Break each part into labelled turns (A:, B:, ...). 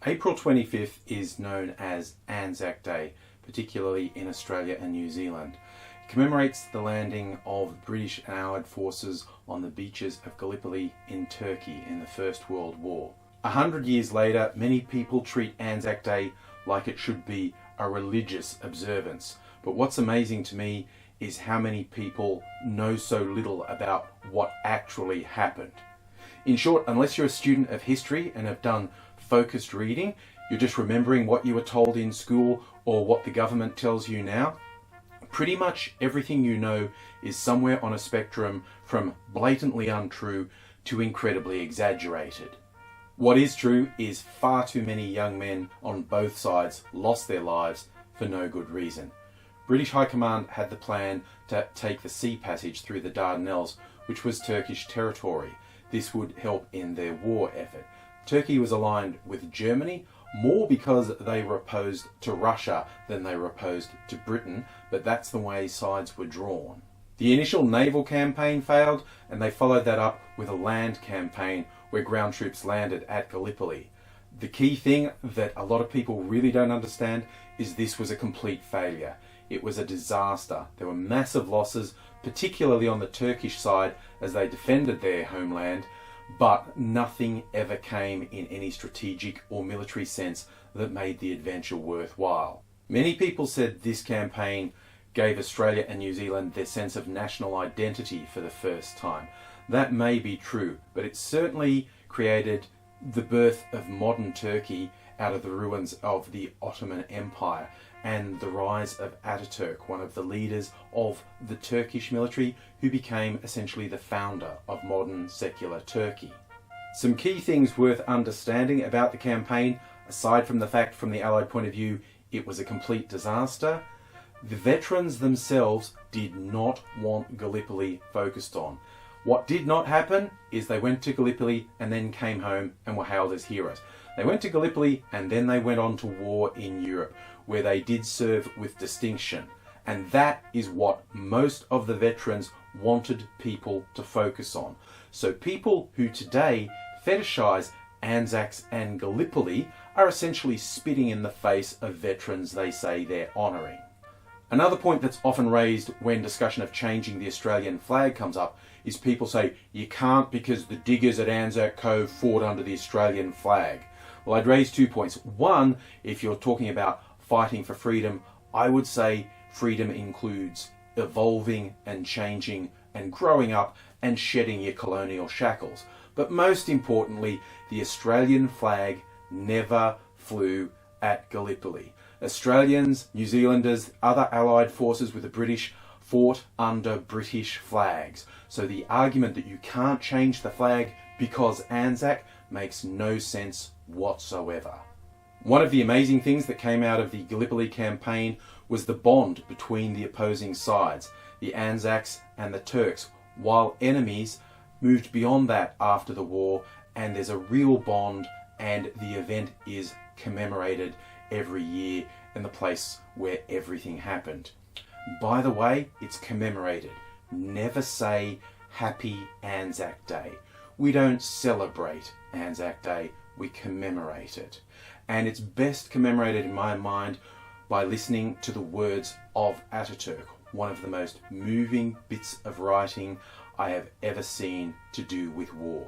A: April 25th is known as ANZAC Day, particularly in Australia and New Zealand. It commemorates the landing of British and Allied forces on the beaches of Gallipoli in Turkey in the First World War. 100 years later, many people treat ANZAC Day like it should be a religious observance. But what's amazing to me is how many people know so little about what actually happened. In short, unless you're a student of history and have done focused reading, you're just remembering what you were told in school or what the government tells you now. Pretty much everything you know is somewhere on a spectrum from blatantly untrue to incredibly exaggerated. What is true is far too many young men on both sides lost their lives for no good reason. British High Command had the plan to take the sea passage through the Dardanelles, which was Turkish territory. This would help in their war effort. Turkey was aligned with Germany, more because they were opposed to Russia than they were opposed to Britain, but that's the way sides were drawn. The initial naval campaign failed, and they followed that up with a land campaign where ground troops landed at Gallipoli. The key thing that a lot of people really don't understand is this was a complete failure. It was a disaster. There were massive losses, particularly on the Turkish side as they defended their homeland, but nothing ever came in any strategic or military sense that made the adventure worthwhile. Many people said this campaign gave Australia and New Zealand their sense of national identity for the first time. That may be true, but it certainly created the birth of modern Turkey out of the ruins of the Ottoman Empire and the rise of Ataturk, one of the leaders of the Turkish military who became essentially the founder of modern secular Turkey. Some key things worth understanding about the campaign, aside from the fact from the Allied point of view it was a complete disaster. The veterans themselves did not want Gallipoli focused on. What did not happen is they went to Gallipoli and then came home and were hailed as heroes. They went to Gallipoli and then they went on to war in Europe, where they did serve with distinction. And that is what most of the veterans wanted people to focus on. So people who today fetishize Anzacs and Gallipoli are essentially spitting in the face of veterans they say they're honouring. Another point that's often raised when discussion of changing the Australian flag comes up is people say you can't because the diggers at Anzac Cove fought under the Australian flag. Well, I'd raise 2 points. One, if you're talking about fighting for freedom, I would say freedom includes evolving and changing and growing up and shedding your colonial shackles. But most importantly, the Australian flag never flew at Gallipoli. Australians, New Zealanders, other allied forces with the British fought under British flags. So the argument that you can't change the flag because Anzac makes no sense whatsoever. One of the amazing things that came out of the Gallipoli campaign was the bond between the opposing sides, the Anzacs and the Turks, while enemies moved beyond that after the war, and there's a real bond, and the event is commemorated every year in the place where everything happened. By the way, it's commemorated. Never say Happy Anzac Day. We don't celebrate Anzac Day, we commemorate it. And it's best commemorated in my mind by listening to the words of Ataturk, one of the most moving bits of writing I have ever seen to do with war.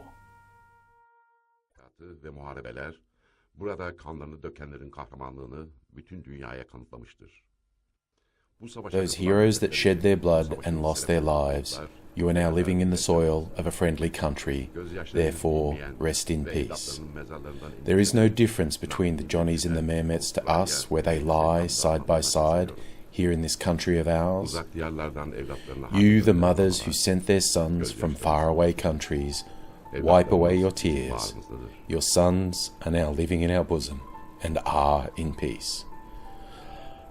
B: Ve muharebeler burada kanlarını dökenlerin kahramanlığını bütün dünyaya kanıtlamıştır.
C: Those heroes that shed their blood and lost their lives, you are now living in the soil of a friendly country, therefore rest in peace. There is no difference between the Johnnies and the Mehmets to us where they lie side by side here in this country of ours. You, the mothers who sent their sons from faraway countries, wipe away your tears. Your sons are now living in our bosom and are in peace.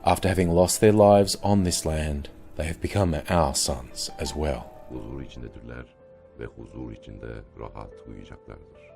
C: After having lost their lives on this land, they have become our sons as well.
B: Huzur içindedirler ve huzur içinde rahat uyuyacaklardır.